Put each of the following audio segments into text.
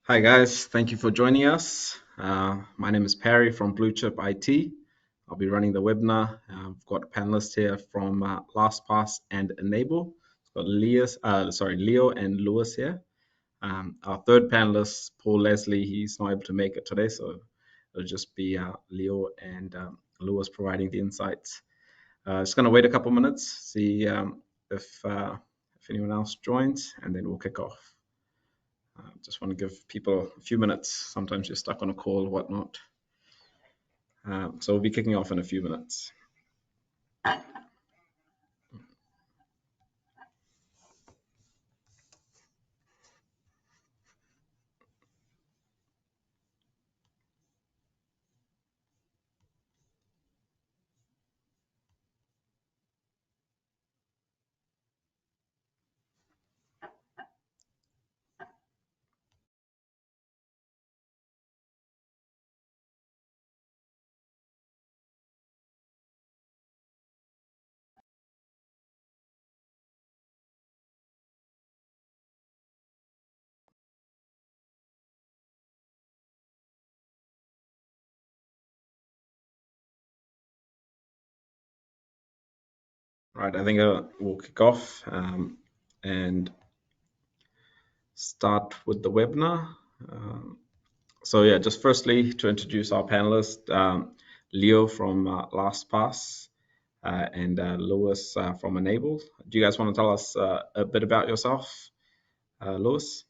Hi guys, thank you for joining us. My name is Parry from Bluechip IT. I'll be running the webinar. I've got panelists here from LastPass and Enable. I've got Leo and Lewis here. Our third panelist, Paul Leslie, he's not able to make it today, so it'll just be Leo and Lewis providing the insights. Just going to wait a couple minutes, see if anyone else joins, and then we'll kick off. Just want to give people a few minutes. Sometimes you're stuck on a call, whatnot. So we'll be kicking off in a few minutes. Right, I think we'll kick off and start with the webinar. So yeah, just firstly to introduce our panelists, Leo from LastPass and Lewis from Enable. Do you guys want to tell us a bit about yourself, Lewis?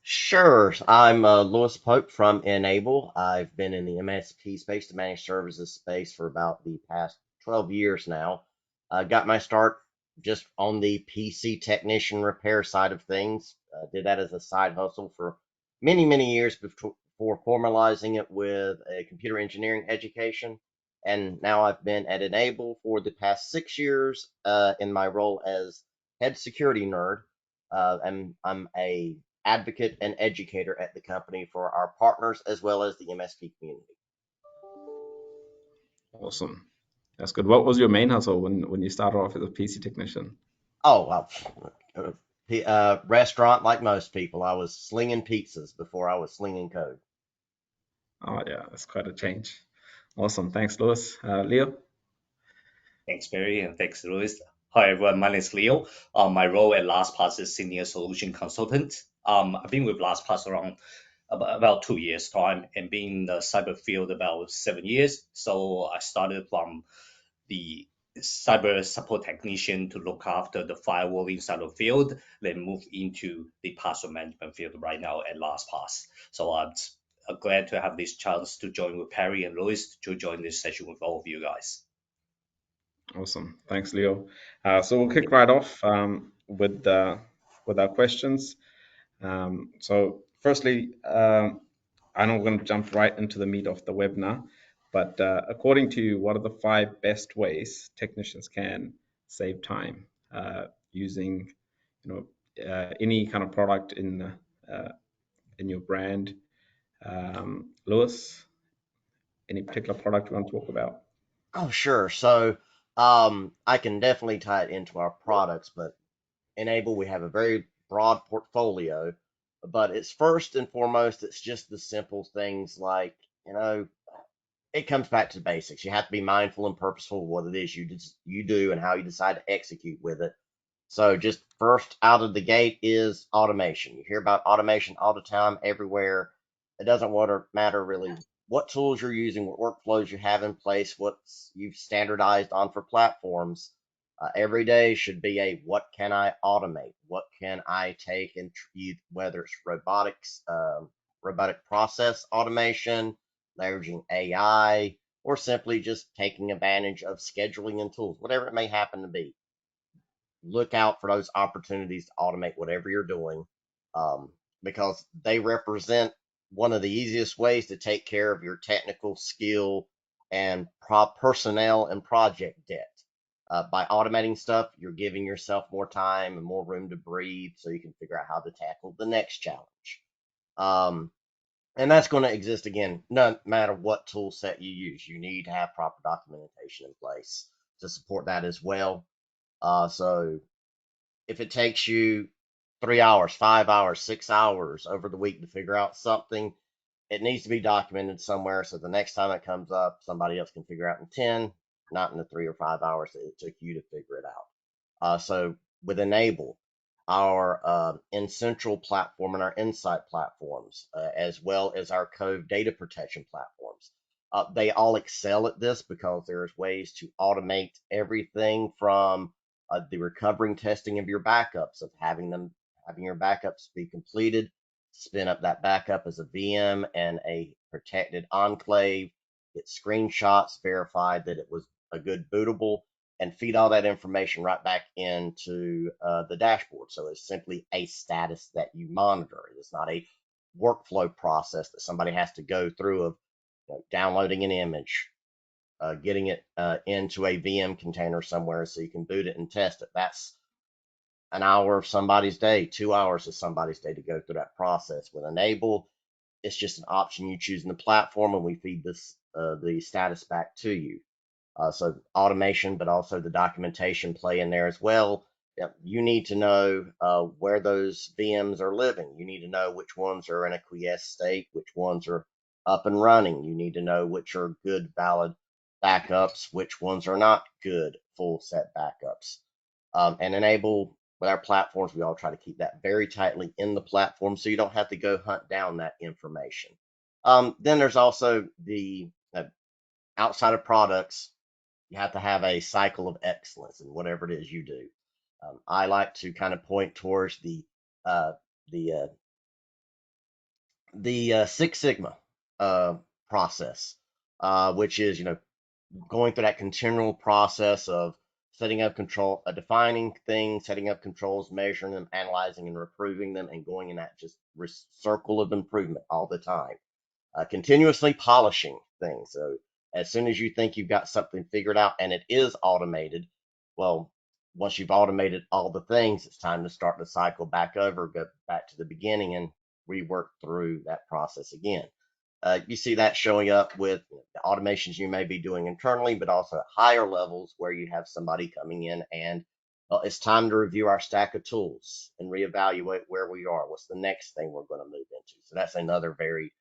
Sure. I'm Louis Pope from Enable. I've been in the MSP space, the managed services space, for about the past 12 years now. Got my start just on the PC technician repair side of things. Did that as a side hustle for many, many years before formalizing it with a computer engineering education. And now I've been at Enable for the past 6 years in my role as head security nerd. And I'm a advocate and educator at the company for our partners as well as the MSP community. Awesome. That's good. What was your main hustle when you started off as a PC technician? Oh, restaurant like most people. I was slinging pizzas before I was slinging code. Oh yeah, that's quite a change. Awesome. Thanks, Lewis. Leo? Thanks, Barry, and thanks, Louis. Hi, everyone. My name is Leo. My role at LastPass is Senior Solution Consultant. I've been with LastPass around about 2 years' time and been in the cyber field about 7 years. So I started from the cyber support technician to look after the firewalling side of the field, then moved into the password management field right now at LastPass. So I'm glad to have this chance to join with Perry and Louis to join this session with all of you guys. Awesome. Thanks, Leo. So we'll kick right off with our questions. So firstly, I know we're going to jump right into the meat of the webinar, but according to you, what are the 5 best ways technicians can save time using, any kind of product in your brand? Lewis, any particular product you want to talk about? Oh, sure. So I can definitely tie it into our products, but Enable, we have a very broad portfolio, but it's first and foremost, it's just the simple things like, you know, it comes back to the basics. You have to be mindful and purposeful of what it is you do and how you decide to execute with it. So just first out of the gate is automation. You hear about automation all the time, everywhere. It doesn't matter really what tools you're using, what workflows you have in place, what you've standardized on for platforms. Every day should be a what can I automate? What can I take and whether it's robotics, robotic process automation, leveraging AI, or simply just taking advantage of scheduling and tools, whatever it may happen to be. Look out for those opportunities to automate whatever you're doing, um, because they represent one of the easiest ways to take care of your technical skill and personnel and project debt. By automating stuff, you're giving yourself more time and more room to breathe so you can figure out how to tackle the next challenge. Um, and that's going to exist again, no matter what tool set you use. You need to have proper documentation in place to support that as well. So if it takes you 3 hours, 5 hours, 6 hours over the week to figure out something, it needs to be documented somewhere so the next time it comes up, somebody else can figure out in 10, not in the 3 or 5 hours that it took you to figure it out. So with Enable, our Central platform and our Insight platforms, as well as our Code data protection platforms, they all excel at this because there's ways to automate everything from the recovering testing of your backups, of having your backups be completed, spin up that backup as a VM and a protected enclave, get screenshots, verified that it was a good bootable, and feed all that information right back into the dashboard. So it's simply a status that you monitor. It's not a workflow process that somebody has to go through of downloading an image, getting it into a VM container somewhere so you can boot it and test it. That's an hour of somebody's day, 2 hours of somebody's day to go through that process. With Enable, it's just an option you choose in the platform, and we feed this the status back to you. So automation, but also the documentation play in there as well. You need to know where those VMs are living. You need to know which ones are in a quiesce state, which ones are up and running. You need to know which are good, valid backups, which ones are not good, full set backups. And Enable, with our platforms, we all try to keep that very tightly in the platform so you don't have to go hunt down that information. Then there's also the outside of products, you have to have a cycle of excellence in whatever it is you do. I like to kind of point towards uh, the Six Sigma process, which is going through that continual process of setting up control, defining things, setting up controls, measuring them, analyzing and improving them, and going in that just circle of improvement all the time, continuously polishing things. So as soon as you think you've got something figured out and it is automated, well, once you've automated all the things, it's time to start the cycle back over, go back to the beginning and rework through that process again. You see that showing up with the automations you may be doing internally, but also at higher levels where you have somebody coming in and, well, it's time to review our stack of tools and reevaluate where we are. What's the next thing we're going to move into? So that's another very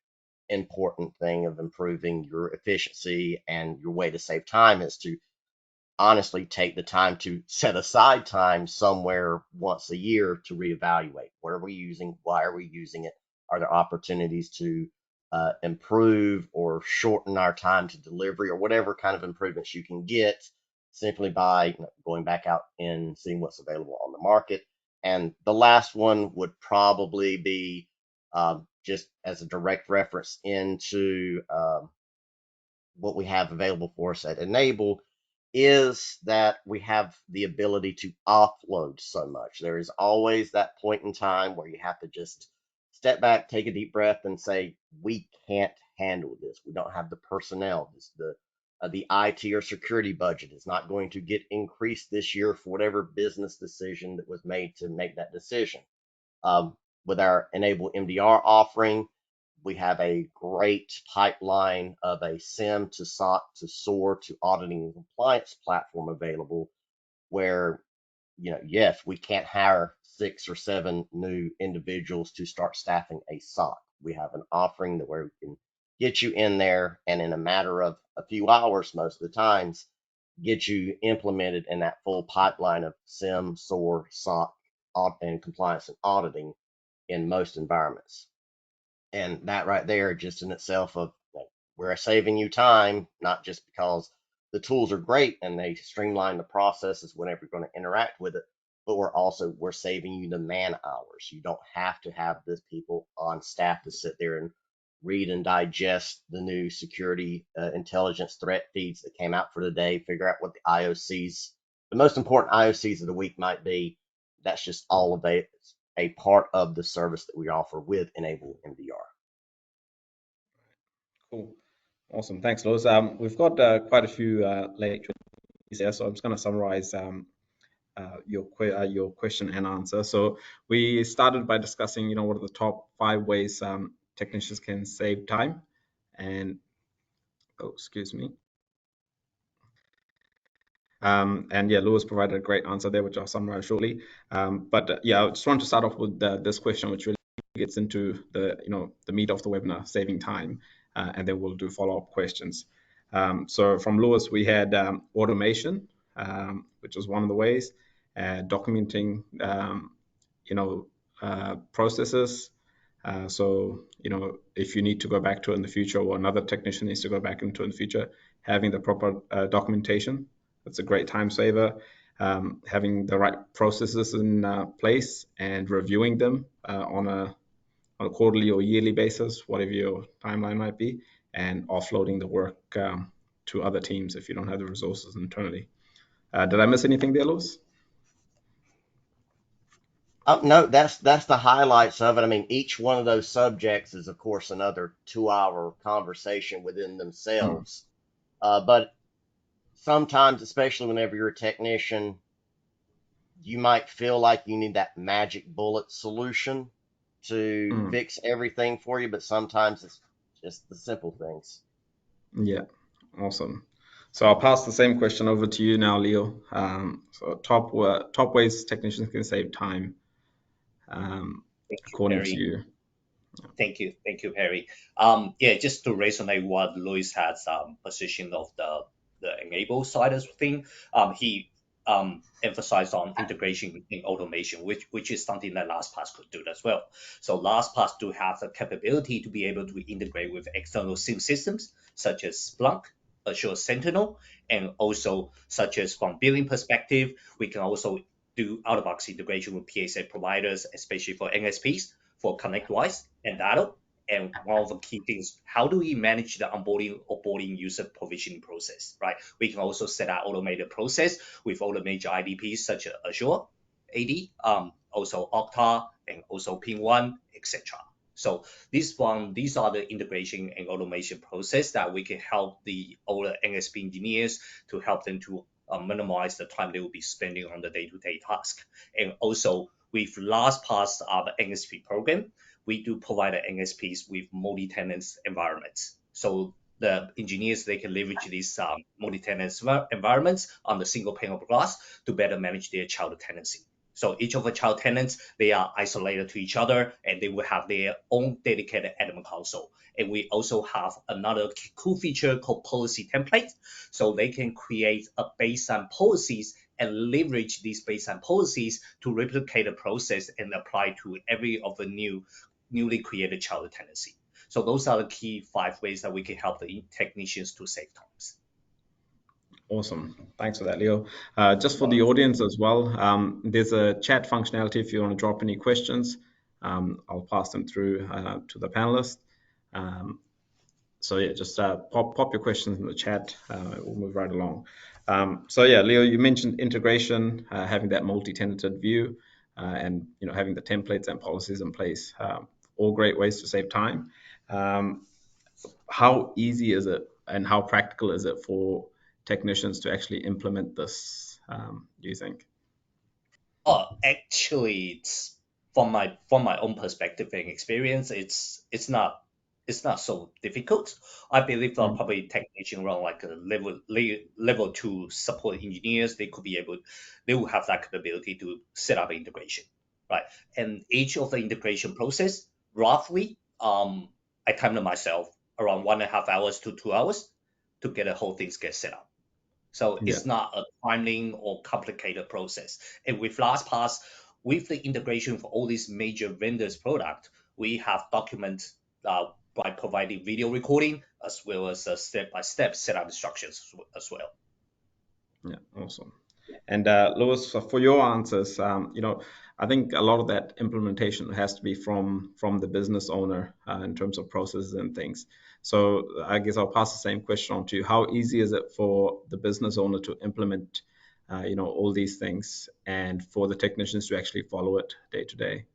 important thing of improving your efficiency, and your way to save time is to honestly take the time to set aside time somewhere once a year to reevaluate. What are we using? Why are we using it? Are there opportunities to improve or shorten our time to delivery, or whatever kind of improvements you can get simply by going back out and seeing what's available on the market? And the last one would probably be just as a direct reference into what we have available for us at Enable, is that we have the ability to offload so much. There is always that point in time where you have to just step back, take a deep breath, and say, we can't handle this. We don't have the personnel. The IT or security budget is not going to get increased this year for whatever business decision that was made to make that decision. With our Enable MDR offering, we have a great pipeline of a SIM to SOC to SOAR to auditing and compliance platform available, where, yes, we can't hire 6 or 7 new individuals to start staffing a SOC. We have an offering that where we can get you in there and in a matter of a few hours, most of the times, get you implemented in that full pipeline of SIM, SOAR, SOC, and compliance and auditing in most environments. And that right there, just in itself, of like, we're saving you time, not just because the tools are great and they streamline the processes whenever you're going to interact with it, but we're saving you the man hours. You don't have to have this people on staff to sit there and read and digest the new security intelligence threat feeds that came out for today, figure out what the IOCs, the most important IOCs of the week might be. That's just all of a part of the service that we offer with Enable MDR. Cool. Awesome. Thanks, Lewis. We've got quite a few late here, so I'm just going to summarize your question and answer. So we started by discussing, what are the top 5 ways technicians can save time, and excuse me. And yeah, Lewis provided a great answer there, which I'll summarize shortly. But yeah, I just want to start off with this question, which really gets into the meat of the webinar, saving time, and then we'll do follow-up questions. So from Lewis, we had automation, which was one of the ways, documenting, processes. So, if you need to go back to it in the future, or another technician needs to go back into it in the future, having the proper documentation, that's a great time saver. Having the right processes in place and reviewing them on a quarterly or yearly basis, whatever your timeline might be, and offloading the work to other teams if you don't have the resources internally. Did I miss anything there, Lewis? No, that's the highlights of it. I mean, each one of those subjects is, of course, another 2-hour conversation within Mm, themselves. But sometimes, especially whenever you're a technician, you might feel like you need that magic bullet solution to mm, fix everything for you, but sometimes it's just the simple things. yeah, awesome. So I'll pass the same question over to you now, Leo. So top ways technicians can save time, um, Thank you, according to Perry. you. Thank you, Perry. Yeah, just to resonate what Louis has position of the enable side of thing. He emphasized on integration in automation, which is something that LastPass could do as well. So LastPass do have the capability to be able to integrate with external SIM systems such as Splunk, Azure Sentinel, and also such as from billing perspective, we can also do out-of-box integration with PSA providers, especially for NSPs for ConnectWise and data. And one of the key things, how do we manage the onboarding, offboarding user provisioning process, right? We can also set up automated process with all the major IDPs such as Azure, AD, also Okta, and also Ping1, etc. So these are the integration and automation process that we can help all the NSP engineers to help them to minimize the time they will be spending on the day-to-day task. And also with LastPass NSP program, we do provide the NSPs with multi-tenants environments. So the engineers, they can leverage these multi-tenant environments on the single pane of glass to better manage their child tenancy. So each of the child tenants, they are isolated to each other and they will have their own dedicated admin console. And we also have another cool feature called policy template. So they can create a baseline policies and leverage these baseline policies to replicate the process and apply to every of the newly created child tenancy. So those are the key 5 ways that we can help the technicians to save times. Awesome. Thanks for that, Leo. Just for the Wonderful. audience as well, there's a chat functionality if you want to drop any questions. I'll pass them through to the panelists. Um, so yeah, just pop your questions in the chat. We'll move right along. So yeah, Leo, you mentioned integration, having that multi-tenanted view, and having the templates and policies in place. All great ways to save time. Um, how easy is it and how practical is it for technicians to actually implement this, do you think? Actually, it's from my own perspective and experience, it's not so difficult. I believe that Mm, probably technician around like a level two support engineers, they will have that capability to set up integration, right? And each of the integration process, roughly, I timed myself around 1.5 hours to 2 hours to get the whole things get set up. So yeah, it's not a timing or complicated process. And with LastPass, with the integration for all these major vendors' product, we have document by providing video recording as well as step-by-step setup instructions as well. yeah, awesome. And Lewis, for your answers, I think a lot of that implementation has to be from the business owner in terms of processes and things. So I guess I'll pass the same question on to you. How easy is it for the business owner to implement, all these things, and for the technicians to actually follow it day to day?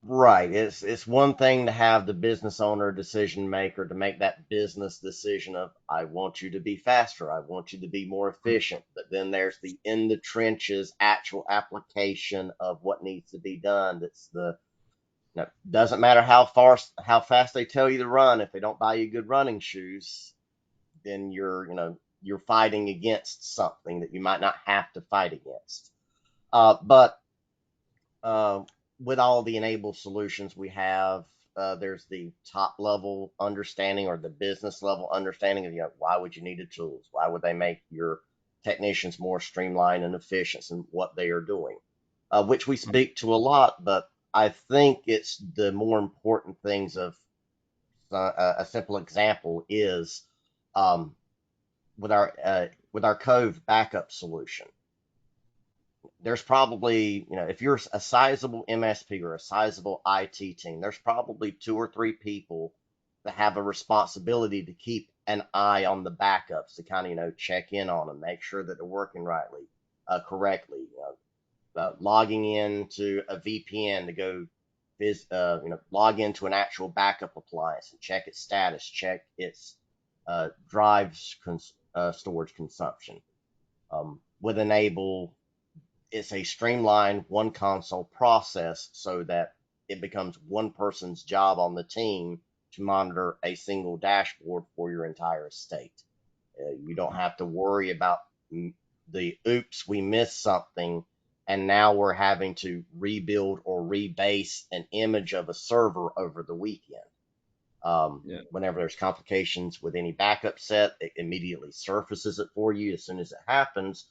Right. It's one thing to have the business owner decision maker to make that business decision of I want you to be faster, I want you to be more efficient. But then there's the in the trenches actual application of what needs to be done. That's the doesn't matter how fast they tell you to run if they don't buy you good running shoes, then you're you're fighting against something that you might not have to fight against. But with all the enabled solutions we have, there's the top level understanding or the business level understanding of, why would you need the tools? Why would they make your technicians more streamlined and efficient in what they are doing? Which we speak to a lot, but I think it's the more important things of a simple example is um, with our Cove backup solution. There's probably, if you're a sizable MSP or a sizable IT team, there's probably 2 or 3 people that have a responsibility to keep an eye on the backups to kind of, check in on them, make sure that they're working correctly. Logging into a VPN to go log into an actual backup appliance and check its status, check its storage consumption. With Enable, it's a streamlined one console process so that it becomes one person's job on the team to monitor a single dashboard for your entire estate. You don't have to worry about the oops, we missed something, and now we're having to rebuild or rebase an image of a server over the weekend. Whenever there's complications with any backup set, it immediately surfaces it for you as soon as it happens.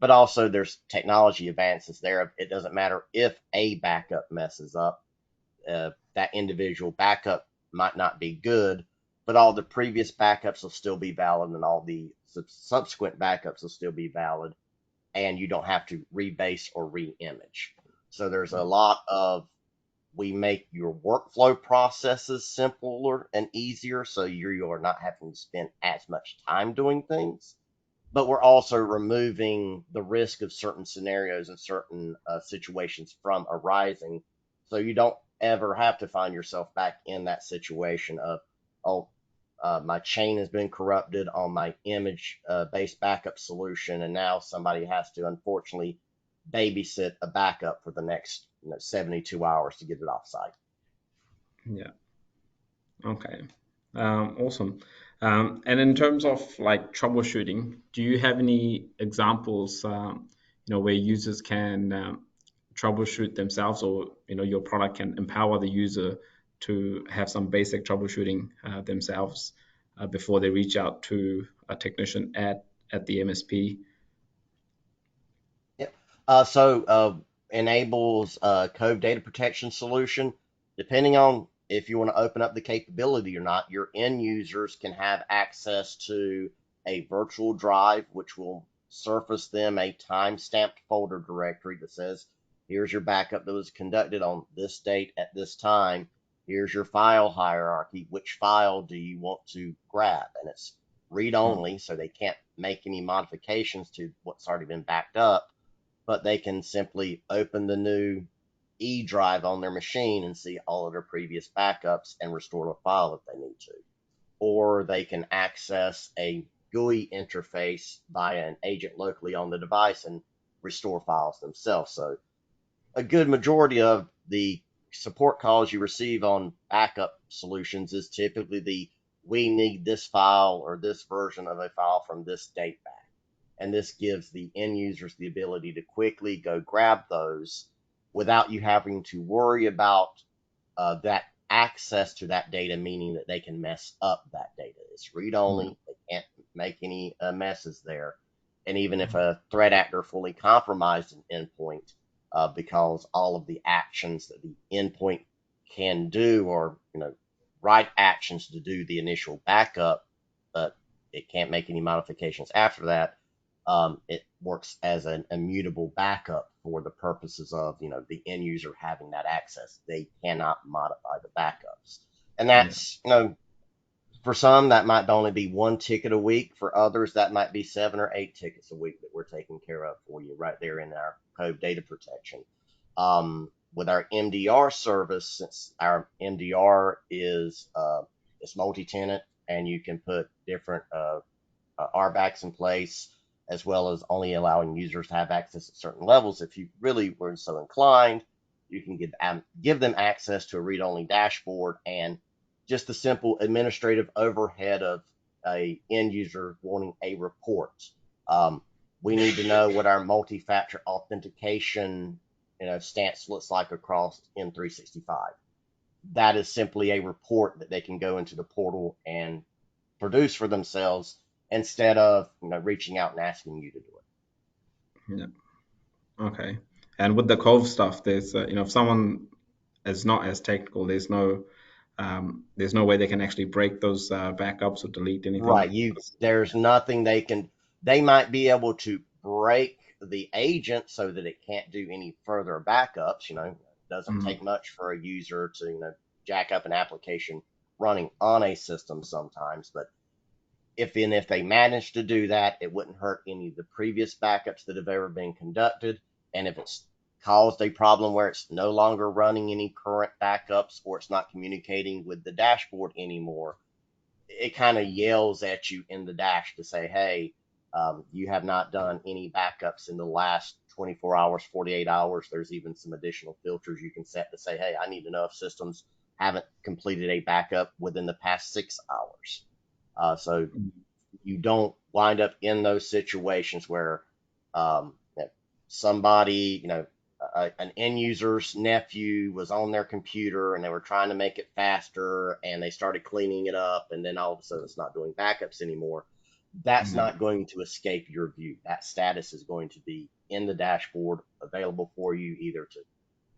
But also there's technology advances there. It doesn't matter if a backup messes up, that individual backup might not be good, but all the previous backups will still be valid and all the subsequent backups will still be valid, and you don't have to rebase or re-image. So there's a lot of, we make your workflow processes simpler and easier so you are not having to spend as much time doing things. But we're also removing the risk of certain scenarios and certain situations from arising, so you don't ever have to find yourself back in that situation of, my chain has been corrupted on my image-based backup solution, and now somebody has to unfortunately babysit a backup for the next 72 hours to get it offsite. Yeah. Okay. Awesome. And in terms of like troubleshooting, do you have any examples, where users can troubleshoot themselves, or your product can empower the user to have some basic troubleshooting themselves before they reach out to a technician at the MSP? Yep. Enables Cove data protection solution. Depending on if you want to open up the capability or not, your end users can have access to a virtual drive, which will surface them a time-stamped folder directory that says, here's your backup that was conducted on this date at this time. Here's your file hierarchy. Which file do you want to grab? And it's read-only, so they can't make any modifications to what's already been backed up, but they can simply open the new E drive on their machine and see all of their previous backups and restore a file if they need to. Or they can access a GUI interface via an agent locally on the device and restore files themselves. So a good majority of the support calls you receive on backup solutions is typically we need this file or this version of a file from this date back. And this gives the end users the ability to quickly go grab those without you having to worry about that access to that data, meaning that they can mess up that data. It's read-only. They can't make any messes there. And even if a threat actor fully compromised an endpoint, because all of the actions that the endpoint can do are, right actions to do the initial backup, but it can't make any modifications after that. It works as an immutable backup for the purposes of, the end user having that access. They cannot modify the backups. And that's, for some, that might only be 1 ticket a week. For others, that might be 7 or 8 tickets a week that we're taking care of for you right there in our Cove data protection. With our MDR service, since our MDR is it's multi-tenant and you can put different RBACs in place, as well as only allowing users to have access at certain levels. If you really were so inclined, you can give them access to a read-only dashboard and just the simple administrative overhead of a end user wanting a report. We need to know what our multi-factor authentication stance looks like across M365. That is simply a report that they can go into the portal and produce for themselves instead of reaching out and asking you to do it. Yeah. Okay. And with the Cove stuff, there's if someone is not as technical, there's no way they can actually break those backups or delete Right. anything. There's nothing they might be able to break the agent so that it can't do any further backups. It doesn't Mhm. take much for a user to, jack up an application running on a system sometimes. But if they manage to do that, it wouldn't hurt any of the previous backups that have ever been conducted. And if it's caused a problem where it's no longer running any current backups or it's not communicating with the dashboard anymore, it kind of yells at you in the dash to say, hey, you have not done any backups in the last 24 hours, 48 hours. There's even some additional filters you can set to say, hey, I need to know if systems haven't completed a backup within the past 6 hours. So you don't wind up in those situations where somebody, an end user's nephew was on their computer and they were trying to make it faster and they started cleaning it up and then all of a sudden it's not doing backups anymore. That's Yeah. not going to escape your view. That status is going to be in the dashboard available for you either to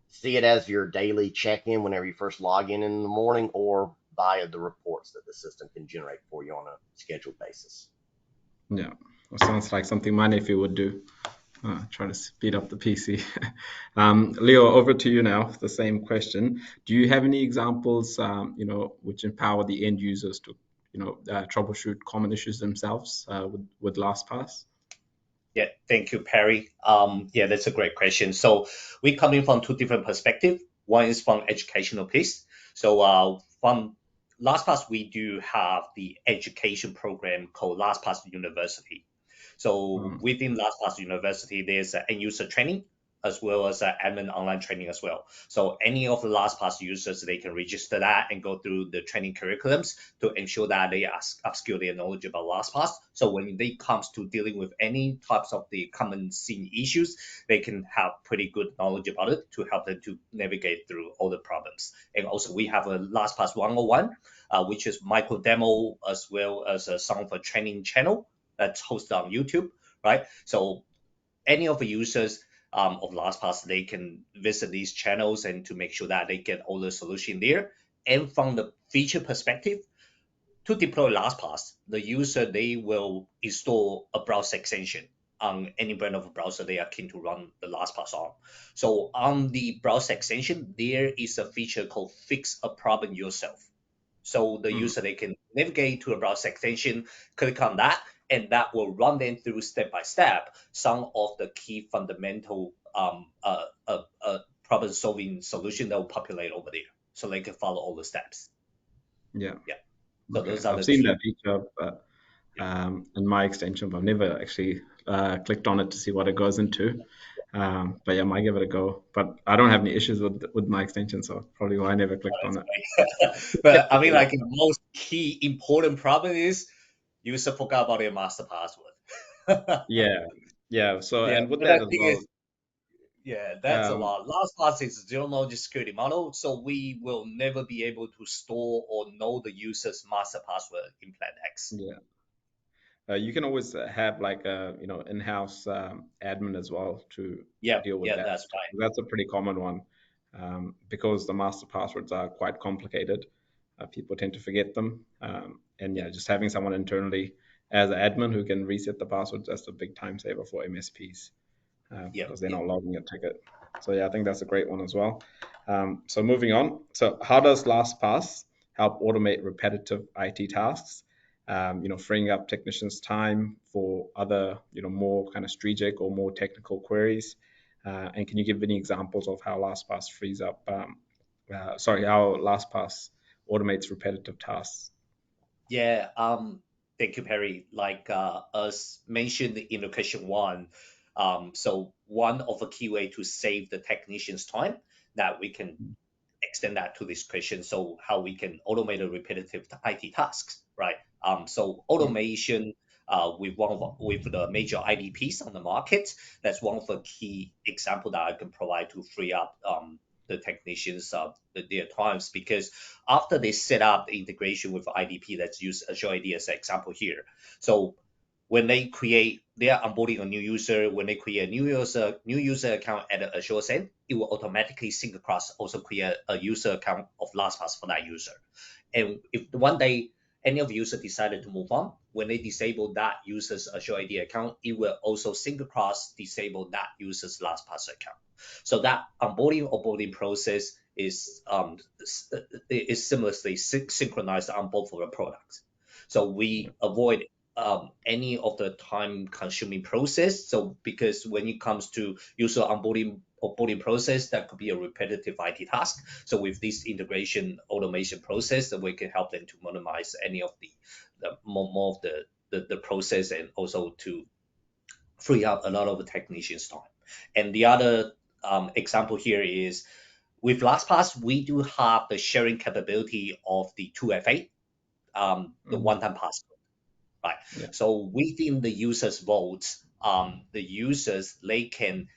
see it as your daily check-in whenever you first log in the morning or via the reports that the system can generate for you on a scheduled basis. Yeah. It sounds like something my nephew would do. Try to speed up the PC. Leo, over to you now. The same question. Do you have any examples, which empower the end users to, troubleshoot common issues themselves with LastPass? Yeah, thank you, Perry. Yeah, that's a great question. So we're coming from two different perspectives. One is from educational piece. So from LastPass, we do have the education program called LastPass University. So Mm. within LastPass University, there's end user training as well as admin online training as well. So any of the LastPass users, they can register that and go through the training curriculums to ensure that they are upskill their knowledge about LastPass. So when it comes to dealing with any types of the common scene issues, they can have pretty good knowledge about it to help them to navigate through all the problems. And also we have a LastPass 101, which is micro demo as well as some of a training channel that's hosted on YouTube, right? So any of the users of LastPass, they can visit these channels and to make sure that they get all the solution there. And from the feature perspective, to deploy LastPass, the user, they will install a browser extension on any brand of browser they are keen to run the LastPass on. So on the browser extension, there is a feature called Fix a Problem Yourself. So the Mm. user, they can navigate to a browser extension, click on that, and that will run them through step by step some of the key fundamental problem solving solution that will populate over there. So they can follow all the steps. Yeah. Yeah. So Okay. those are I've the seen key. that feature, but Yeah. in my extension, but I've never actually clicked on it to see what it goes into. But yeah, I might give it a go. But I don't have any issues with my extension, so probably why I never clicked on it. But I mean, like the most key important problem is user forgot about their master password. Yeah, yeah. So Yeah, and with but that the as thing well, is, yeah, that's a um, lot. LastPass is zero knowledge security model, so we will never be able to store or know the user's master password in Plan X. yeah. You can always have like a in-house admin as well to Yeah, deal with yeah, that. that's right. That's a pretty common one because the master passwords are quite complicated. People tend to forget them, and Yeah, yeah, just having someone internally as an admin who can reset the passwords, that's a big time saver for MSPs yeah, because they're yeah. not logging a ticket. So yeah, I think that's a great one as well. So moving on. So how does LastPass help automate repetitive IT tasks? Freeing up technicians' time for other, more kind of strategic or more technical queries. And can you give any examples of how LastPass how LastPass automates repetitive tasks? Yeah, thank you, Perry. Like as mentioned in the question one, so one of the key way to save the technician's time that we can extend that to this question. So how we can automate a repetitive IT tasks, right? So automation with the major IDPs on the market, that's one of the key example that I can provide to free up the technicians their times, because after they set up the integration with IDP, let's use Azure AD as an example here. So when they are onboarding a new user, when they create a new user account at the Azure end, it will automatically sync across, also create a user account of LastPass for that user. And if one day any of the user decided to move on, when they disable that user's Azure AD account, it will also sync across, disable that user's LastPass account. So that offboarding process is seamlessly synchronized on both of the products. So we avoid any of the time-consuming process. So because when it comes to user onboarding process, that could be a repetitive IT task. So with this integration automation process, that we can help them to minimize any of the more of the process, and also to free up a lot of the technicians' time. And the other example here is with LastPass, we do have the sharing capability of the 2FA, the one-time password. Right. Yeah. So within the user's vaults, the users, they can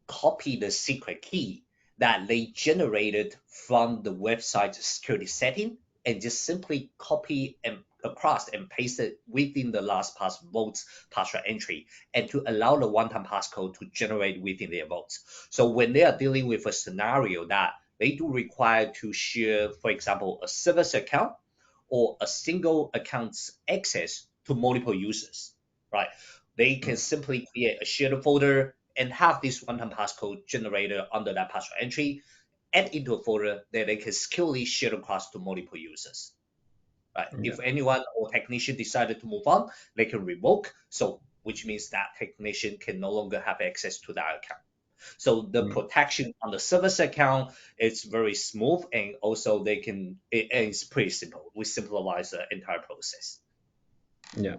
copy the secret key that they generated from the website security setting, and just simply copy and across and paste it within the LastPass vaults password entry, and to allow the one-time passcode to generate within their vaults. So when they are dealing with a scenario that they do require to share, for example, a service account or a single account's access to multiple users, right? They can simply create a shared folder and have this one-time passcode generated under that password entry, add into a folder that they can securely share across to multiple users. Right? Yeah. If anyone or technician decided to move on, they can revoke, so which means that technician can no longer have access to that account. So the protection on the service account is very smooth, and also it's pretty simple. We simplify the entire process. Yeah.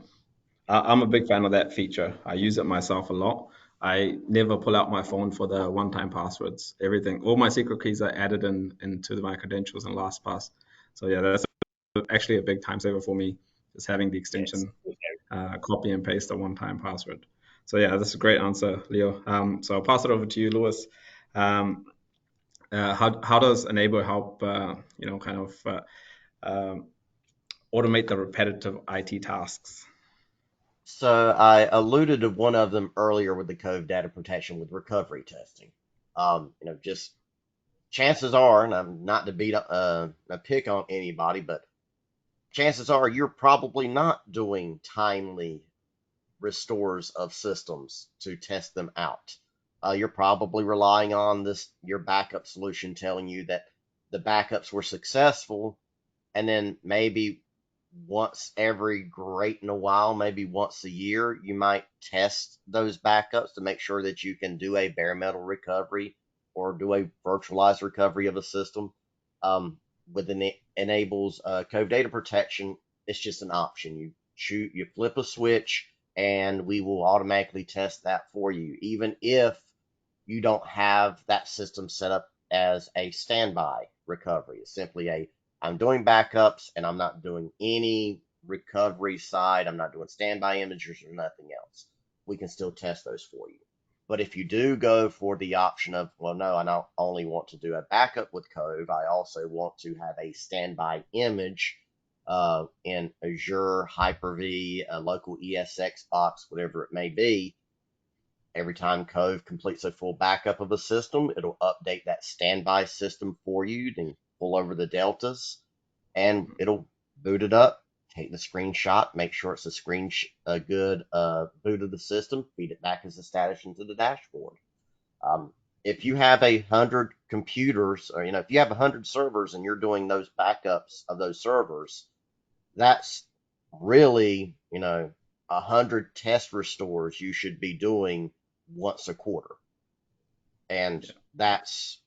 I'm a big fan of that feature. I use it myself a lot. I never pull out my phone for the one-time passwords. Everything, all my secret keys are added into my credentials in LastPass. So yeah, that's actually a big time saver for me, just having the Yes. extension copy and paste a one-time password. So yeah, that's a great answer, Leo. So I'll pass it over to you, Lewis. How does Enable help, kind of automate the repetitive IT tasks? So I alluded to one of them earlier with the Cove data protection with recovery testing. Just chances are, and I'm not to beat a pick on anybody, but chances are you're probably not doing timely restores of systems to test them out. You're probably relying on your backup solution telling you that the backups were successful, and then maybe once every great in a while, maybe once a year, you might test those backups to make sure that you can do a bare metal recovery or do a virtualized recovery of a system. With enables Cove data protection, it's just an option. You flip a switch, and we will automatically test that for you, even if you don't have that system set up as a standby recovery. It's simply I'm doing backups and I'm not doing any recovery side. I'm not doing standby images or nothing else. We can still test those for you. But if you do go for the option of, well, no, I not only want to do a backup with Cove, I also want to have a standby image in Azure, Hyper-V, a local ESX box, whatever it may be. Every time Cove completes a full backup of a system, it'll update that standby system for you, then pull over the deltas, and it'll boot it up, take the screenshot, make sure it's a good boot of the system, feed it back as a status into the dashboard. If you have 100 computers, or if you have 100 servers and you're doing those backups of those servers, that's really 100 test restores you should be doing once a quarter, and that's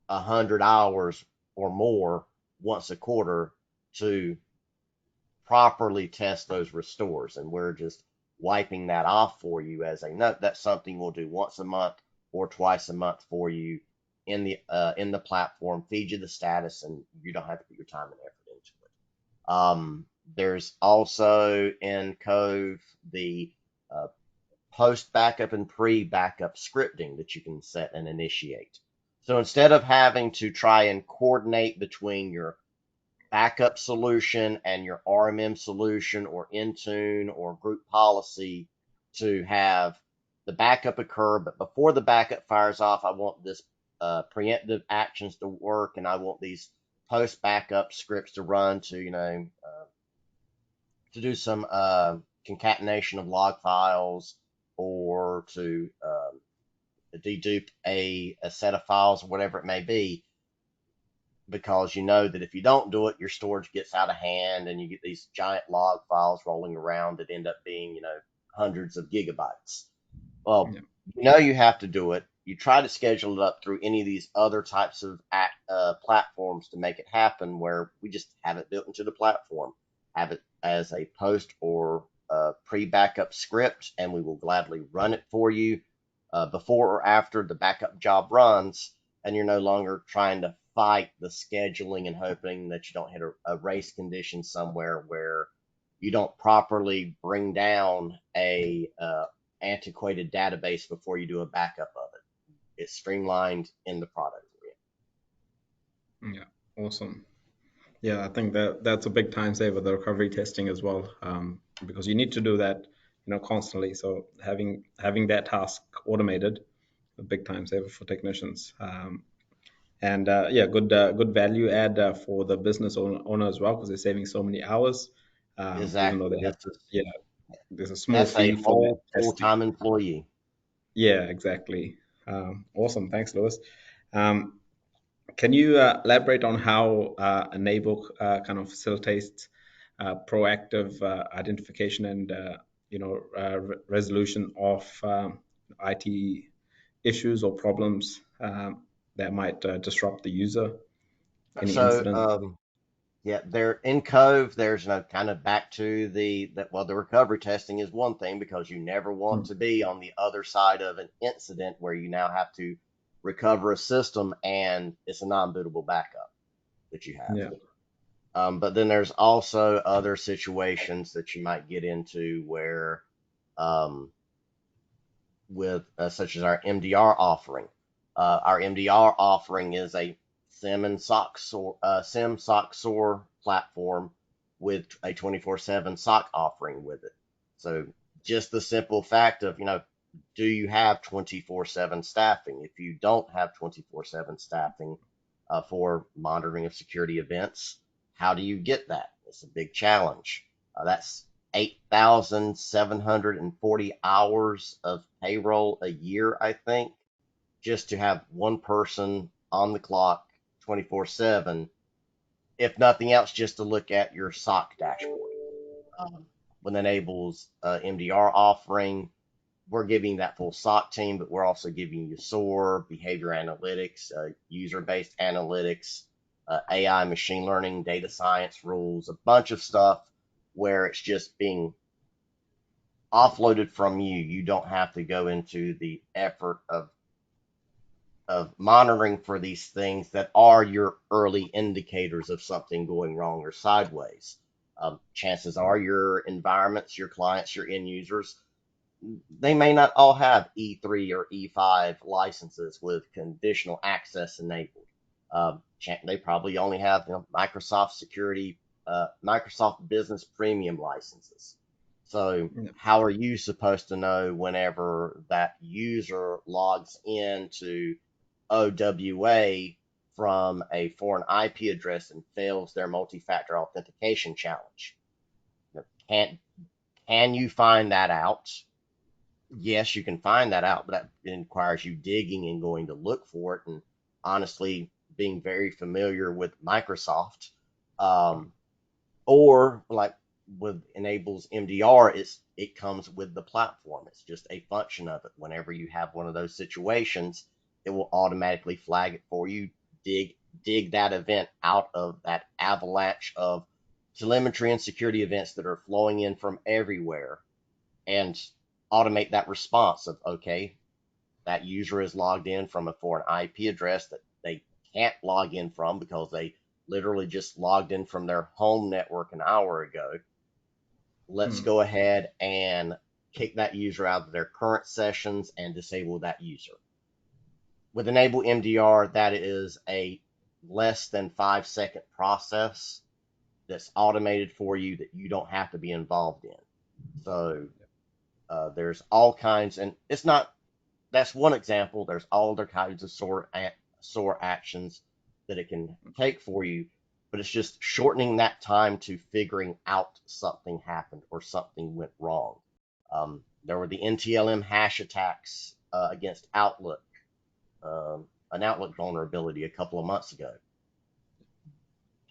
100 hours or more once a quarter to properly test those restores. And we're just wiping that off for you as a note. That's something we'll do once a month or twice a month for you in the platform, feed you the status, and you don't have to put your time and effort into it. There's also in Cove the uh, post backup and pre backup scripting that you can set and initiate. So instead of having to try and coordinate between your backup solution and your RMM solution or Intune or group policy to have the backup occur, but before the backup fires off, I want this preemptive actions to work, and I want these post backup scripts to run to, to do some concatenation of log files or to dedupe a set of files or whatever it may be, because you know that if you don't do it, your storage gets out of hand and you get these giant log files rolling around that end up being, hundreds of gigabytes. Well, Yeah. you have to do it. You try to schedule it up through any of these other types of platforms to make it happen, where we just have it built into the platform, have it as a post or pre-backup script, and we will gladly run it for you before or after the backup job runs, and you're no longer trying to fight the scheduling and hoping that you don't hit a race condition somewhere where you don't properly bring down a antiquated database before you do a backup of it. It's streamlined in the product. Yeah. Awesome. Yeah, I think that's a big time saver, the recovery testing as well, because you need to do that, constantly. So having that task automated, a big time saver for technicians. And yeah, good value add for the business owner as well, because they're saving so many hours, even though Exactly. they have, yeah, there's a small That's a fee for that whole testing. full-time employee. Yeah, exactly. Awesome. Thanks, Lewis. Um, can you elaborate on how Enable kind of facilitates proactive identification and resolution of IT issues or problems that might disrupt the user? Any So, incident? yeah, there in Cove, there's no kind of back to the recovery testing is one thing, because you never want Mm. to be on the other side of an incident where you now have to recover a system and it's a non-bootable backup that you have. Yeah. But then there's also other situations that you might get into where, um, with such as our MDR offering. Our MDR offering is a SIM SOC SOAR platform with a 24/7 SOC offering with it. So just the simple fact of, do you have 24/7 staffing? If you don't have 24/7 staffing for monitoring of security events, how do you get that? It's a big challenge. That's 8,740 hours of payroll a year, I think, just to have one person on the clock 24/7, if nothing else, just to look at your SOC dashboard. Um, with Enable's MDR offering, we're giving that full SOC team, but we're also giving you SOAR, behavior analytics, user-based analytics, AI, machine learning, data science rules, a bunch of stuff where it's just being offloaded from you. You don't have to go into the effort of monitoring for these things that are your early indicators of something going wrong or sideways. Chances are your environments, your clients, your end users, they may not all have E3 or E5 licenses with conditional access enabled. They probably only have, Microsoft security, Microsoft Business Premium licenses. So Yeah. how are you supposed to know whenever that user logs into OWA from a foreign IP address and fails their multi-factor authentication challenge? Can can you find that out? Yes, you can find that out, but that requires you digging and going to look for it, and honestly being very familiar with Microsoft. Um, or like with Enable's MDR, it comes with the platform. It's just a function of it. Whenever you have one of those situations, it will automatically flag it for you. Dig that event out of that avalanche of telemetry and security events that are flowing in from everywhere, and automate that response of, okay, that user is logged in from a foreign IP address that they can't log in from because they literally just logged in from their home network an hour ago. Let's go ahead and kick that user out of their current sessions and disable that user. With Enable MDR, that is a less than 5-second process that's automated for you that you don't have to be involved in. So there's all kinds, and it's not, that's one example. There's all other kinds of SOAR actions that it can take for you, but it's just shortening that time to figuring out something happened or something went wrong. There were the NTLM hash attacks against Outlook, an Outlook vulnerability a couple of months ago.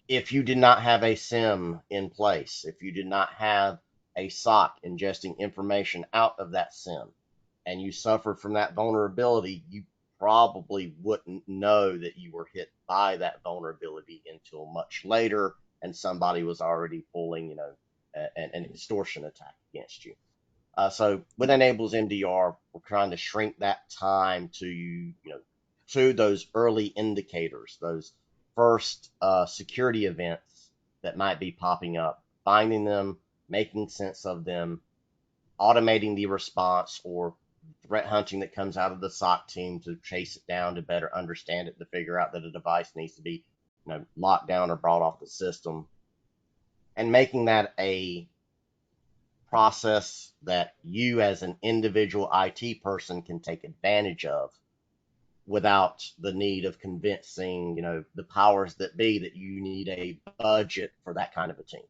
If you did not have a SIM in place, if you did not have a SOC ingesting information out of that SIM, and you suffered from that vulnerability, you probably wouldn't know that you were hit by that vulnerability until much later, and somebody was already pulling, an extortion attack against you. So with Enables MDR, we're trying to shrink that time to those early indicators, those first security events that might be popping up, finding them, making sense of them, automating the response or threat hunting that comes out of the SOC team to chase it down, to better understand it, to figure out that a device needs to be locked down or brought off the system, and making that a process that you as an individual IT person can take advantage of without the need of convincing, the powers that be that you need a budget for that kind of a team.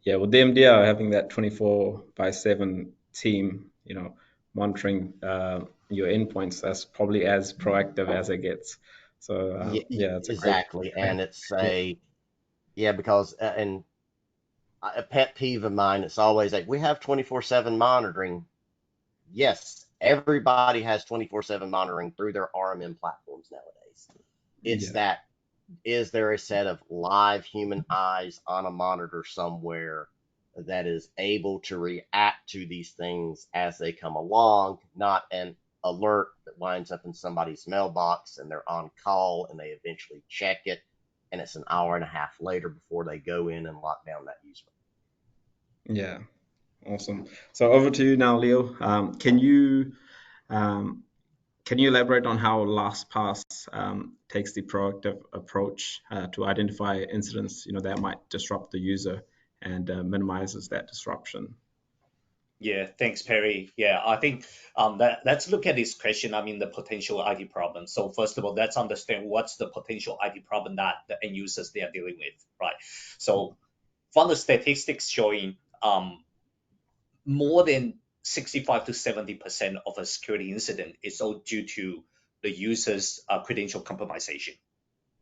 Yeah, with the MDR having that 24/7 team, monitoring your endpoints, that's probably as proactive as it gets. So it's a great exactly, and it's because and a pet peeve of mine. It's always like, we have 24/7 monitoring. Yes, everybody has 24/7 monitoring through their RMM platforms nowadays. It's that, is there a set of live human eyes on a monitor somewhere that is able to react to these things as they come along, not an alert that winds up in somebody's mailbox and they're on call and they eventually check it and it's an hour and a half later before they go in and lock down that user. Yeah, awesome. So over to you now, Leo. Can you elaborate on how LastPass takes the proactive approach to identify incidents, that might disrupt the user and minimizes that disruption? Yeah, thanks, Perry. Yeah, I think let's look at this question. I mean, the potential IT problem. So first of all, let's understand what's the potential IT problem that the end users they are dealing with, right? So from the statistics showing, more than 65 to 70% of a security incident is all due to the user's credential compromisation,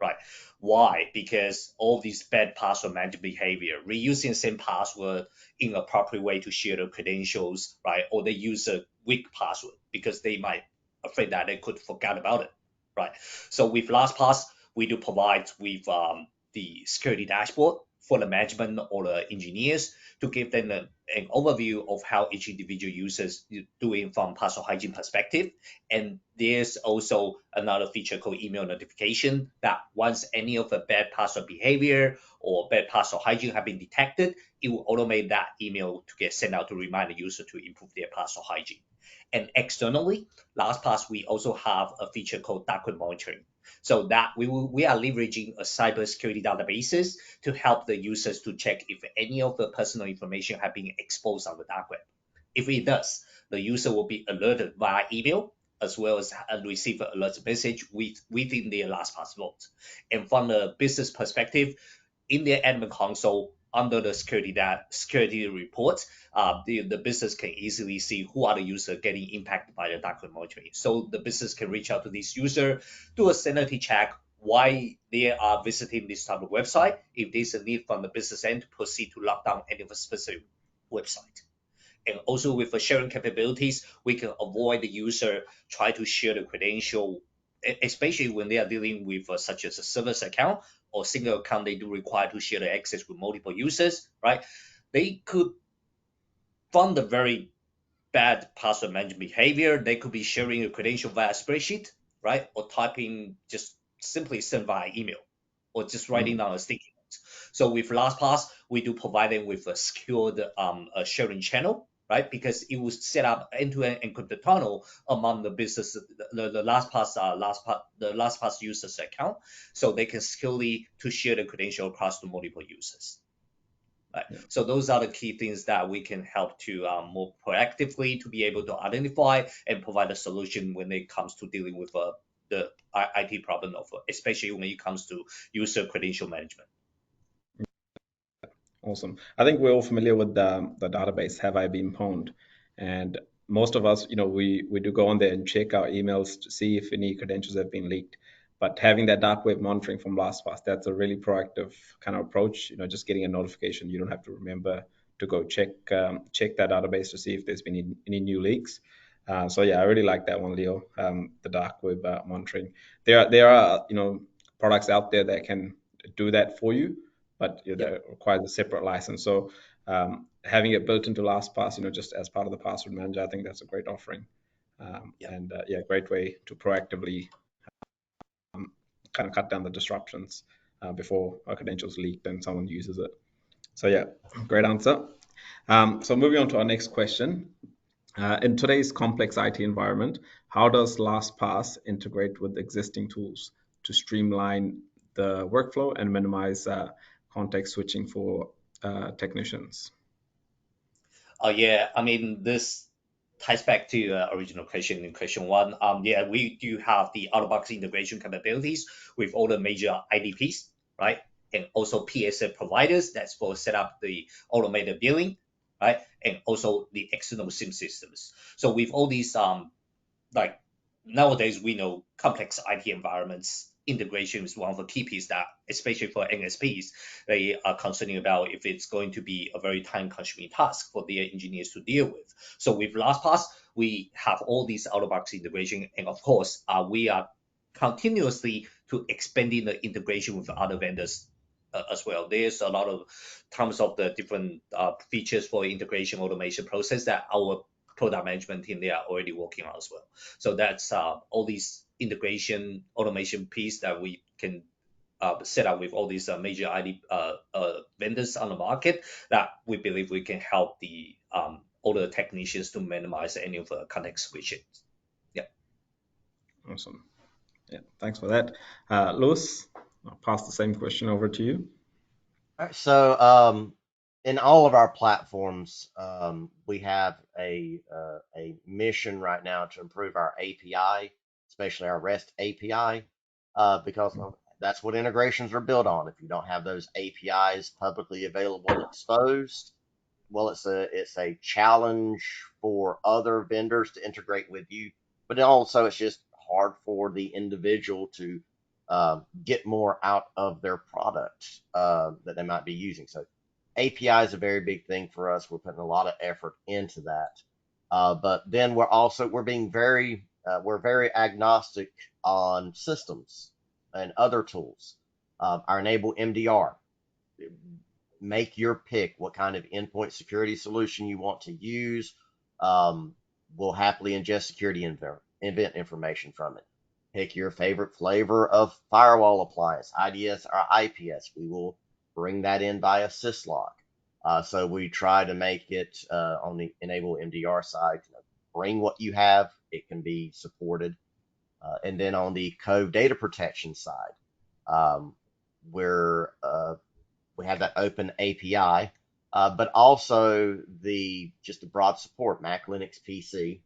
right? Why? Because all these bad password management behavior, reusing the same password in a proper way to share the credentials, right? Or they use a weak password because they might afraid that they could forget about it, right? So with LastPass, we do provide with the security dashboard for the management or the engineers to give them an overview of how each individual user is doing from password hygiene perspective. And there's also another feature called email notification that once any of the bad password behavior or bad password hygiene have been detected, it will automate that email to get sent out to remind the user to improve their password hygiene. And externally, LastPass, we also have a feature called dark web monitoring. So that we are leveraging a cybersecurity databases to help the users to check if any of the personal information have been exposed on the dark web. If it does, the user will be alerted via email as well as receive an alert message within their LastPass vault. And from the business perspective, in their admin console, under the security report, the business can easily see who are the users getting impacted by the dark web monitoring. So the business can reach out to this user, do a sanity check, why they are visiting this type of website, if there's a need from the business end to proceed to lock down any of a specific website. And also with the sharing capabilities, we can avoid the user try to share the credential, especially when they are dealing with such as a service account or single account, they do require to share the access with multiple users, right? They could, from the very bad password management behavior, they could be sharing a credential via spreadsheet, right? Or typing just simply send via email or just writing down a sticky note. So with LastPass, we do provide them with a secured a sharing channel, right? Because it will set up end-to-end encrypted tunnel among the business, the LastPass users account, so they can securely to share the credential across to multiple users. Right. Yeah. So those are the key things that we can help to more proactively to be able to identify and provide a solution when it comes to dealing with the IT problem of, especially when it comes to user credential management. Awesome. I think we're all familiar with the database Have I Been Pwned, and most of us, we do go on there and check our emails to see if any credentials have been leaked. But having that dark web monitoring from LastPass, that's a really proactive kind of approach. Just getting a notification, you don't have to remember to go check that database to see if there's been any new leaks. So yeah, I really like that one, Leo. The dark web monitoring. There are products out there that can do that for you, but that requires a separate license. So having it built into LastPass, just as part of the password manager, I think that's a great offering. And great way to proactively kind of cut down the disruptions before our credentials leaked and someone uses it. So yeah, great answer. So moving on to our next question. In today's complex IT environment, how does LastPass integrate with existing tools to streamline the workflow and minimize context switching for technicians? Yeah, I mean, this ties back to original question in question one. Yeah, we do have the out-of-box integration capabilities with all the major IDPs, right? And also PSF providers that's for set up the automated billing, right? And also the external SIM systems. So with all these like nowadays we know complex IT environments integration is one of the key pieces that, especially for NSPs, they are concerning about if it's going to be a very time-consuming task for their engineers to deal with. So with LastPass, we have all these out-of-box integration, and of course, we are continuously to expanding the integration with other vendors as well. There's a lot of terms of the different features for integration automation process that our product management team they are already working on as well. So that's all these integration automation piece that we can set up with all these major ID vendors on the market that we believe we can help the all the technicians to minimize any of the context switching. Yeah. Awesome. Yeah, thanks for that. Lewis, I'll pass the same question over to you. All right, so in all of our platforms, we have a mission right now to improve our API, especially our REST API, because that's what integrations are built on. If you don't have those APIs publicly available and exposed, well, it's a challenge for other vendors to integrate with you, but also it's just hard for the individual to get more out of their product that they might be using. So API is a very big thing for us. We're putting a lot of effort into that. But then we're being very agnostic on systems and other tools. Our enable MDR, make your pick what kind of endpoint security solution you want to use. We'll happily ingest security event information from it. Pick your favorite flavor of firewall appliance, IDS or IPS. We will bring that in via syslog. So we try to make it on the enable MDR side, bring what you have, it can be supported. And then on the code data protection side, we have that open API, but also just the broad support, Mac, Linux, PC,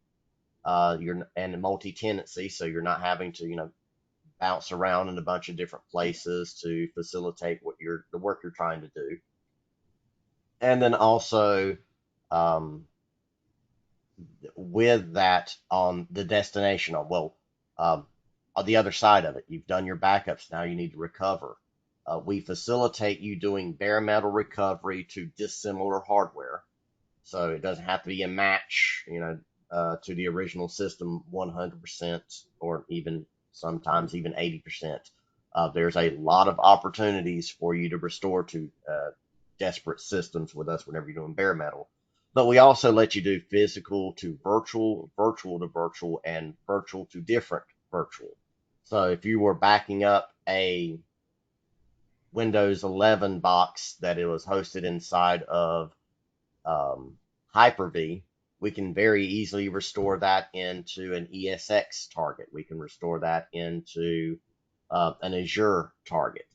and multi-tenancy, so you're not having to bounce around in a bunch of different places to facilitate the work you're trying to do. And then also with that on the destination, on the other side of it, you've done your backups, now you need to recover. We facilitate you doing bare metal recovery to dissimilar hardware, so it doesn't have to be a match, to the original system 100%, or even sometimes even 80%. There's a lot of opportunities for you to restore to desperate systems with us whenever you're doing bare metal. But we also let you do physical to virtual, virtual to virtual, and virtual to different virtual. So if you were backing up a Windows 11 box that it was hosted inside of Hyper-V, we can very easily restore that into an ESX target. We can restore that into an Azure target,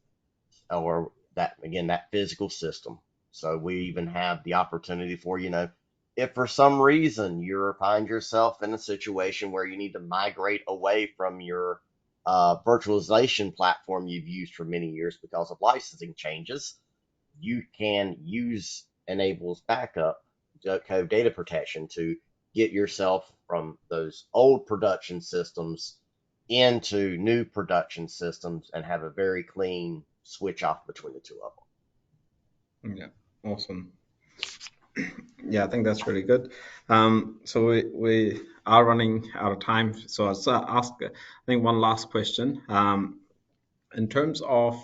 or that again, that physical system. So we even have the opportunity for, if for some reason you find yourself in a situation where you need to migrate away from your virtualization platform you've used for many years because of licensing changes, you can use Enable's backup code data protection to get yourself from those old production systems into new production systems and have a very clean switch off between the two of them. Yeah, awesome. Yeah, I think that's really good. So we are running out of time. So I'll ask, I think, one last question. In terms of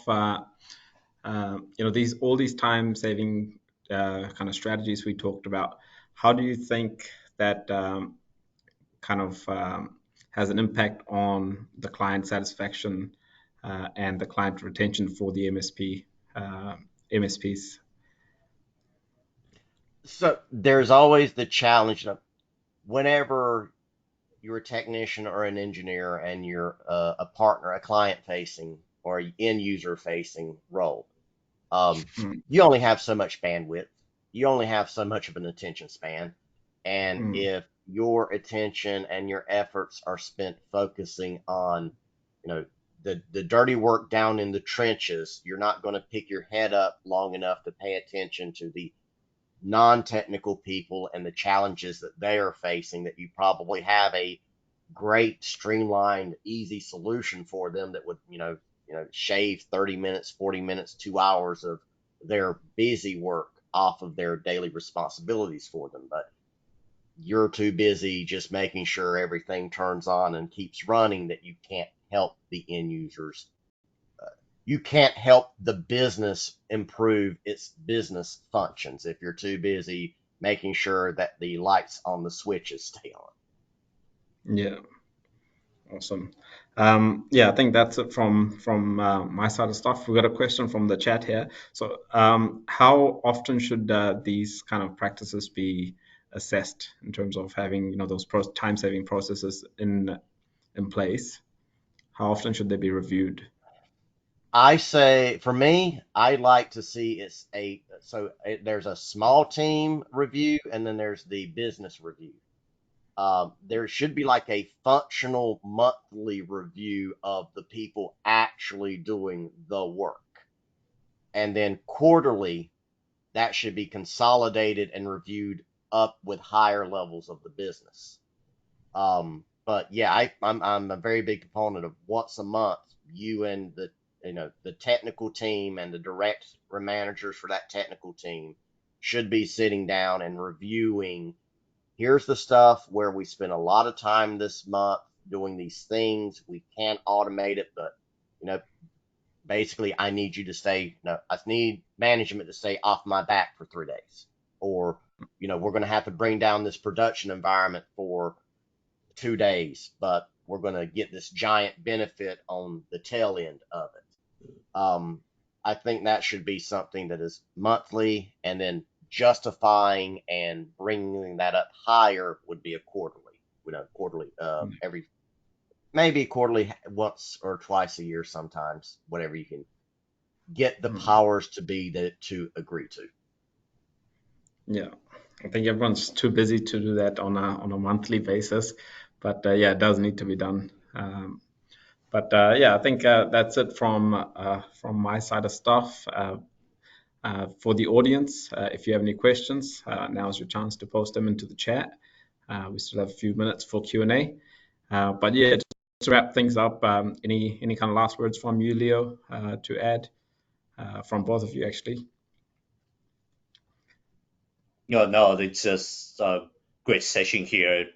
these all these time saving kind of strategies we talked about, how do you think that kind of has an impact on the client satisfaction and the client retention for the MSPs? So there's always the challenge of whenever you're a technician or an engineer and you're a partner, a client facing or end user facing role. Mm, You only have so much bandwidth. You only have so much of an attention span. And mm, if your attention and your efforts are spent focusing on, you know, the dirty work down in the trenches, you're not going to pick your head up long enough to pay attention to the non-technical people and the challenges that they are facing, that you probably have a great streamlined easy solution for them that would shave 30 minutes, 40 minutes, 2 hours of their busy work off of their daily responsibilities for them. But you're too busy just making sure everything turns on and keeps running that you can't help the end users. You can't help the business improve its business functions if you're too busy making sure that the lights on the switches stay on. yeah, awesome. Yeah, I think that's it from my side of stuff. We got a question from the chat here. So, how often should these kind of practices be assessed in terms of having those time-saving processes in place? How often should they be reviewed? I say for me, I like to see there's a small team review and then there's the business review. There should be like a functional monthly review of the people actually doing the work. And then quarterly, that should be consolidated and reviewed up with higher levels of the business. But yeah, I'm a very big proponent of once a month, you and the technical team and the direct managers for that technical team should be sitting down and reviewing. Here's the stuff where we spent a lot of time this month doing these things. We can't automate it, but you know, basically, I need you to stay. No, I need management to stay off my back for 3 days, or we're going to have to bring down this production environment for 2 days, but we're going to get this giant benefit on the tail end of it. I think that should be something that is monthly, and then justifying and bringing that up higher would be a quarterly. Quarterly, every maybe quarterly, once or twice a year, sometimes, whatever you can get the Mm, powers to be to agree to. yeah, I think everyone's too busy to do that on a monthly basis, but yeah, it does need to be done. But yeah, I think that's it from my side of stuff. For the audience, if you have any questions, now's your chance to post them into the chat. We still have a few minutes for Q&A. But yeah, just to wrap things up, any kind of last words from you, Leo, to add from both of you, actually? No, it's just a great session here.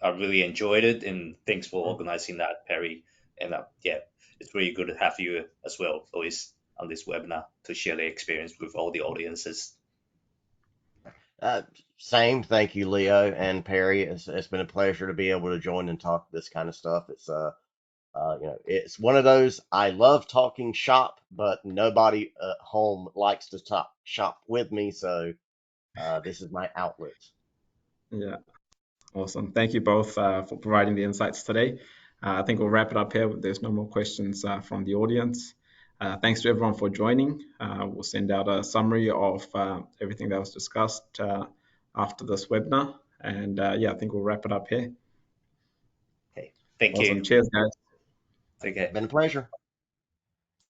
I really enjoyed it, and thanks for organizing that, Perry. And yeah, it's really good to have you as well, always on this webinar to share the experience with all the audiences. Uh, Same, thank you, Leo and Perry. It's been a pleasure to be able to join and talk this kind of stuff. It's It's one of those, I love talking shop, but nobody at home likes to talk shop with me. So this is my outlet. Yeah, awesome. Thank you both for providing the insights today. I think we'll wrap it up here. There's no more questions from the audience. Thanks to everyone for joining. We'll send out a summary of everything that was discussed after this webinar. And yeah, I think we'll wrap it up here. Okay. Thank Awesome. you. Cheers, guys. Take care. Been a pleasure.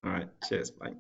All right. Cheers. Bye.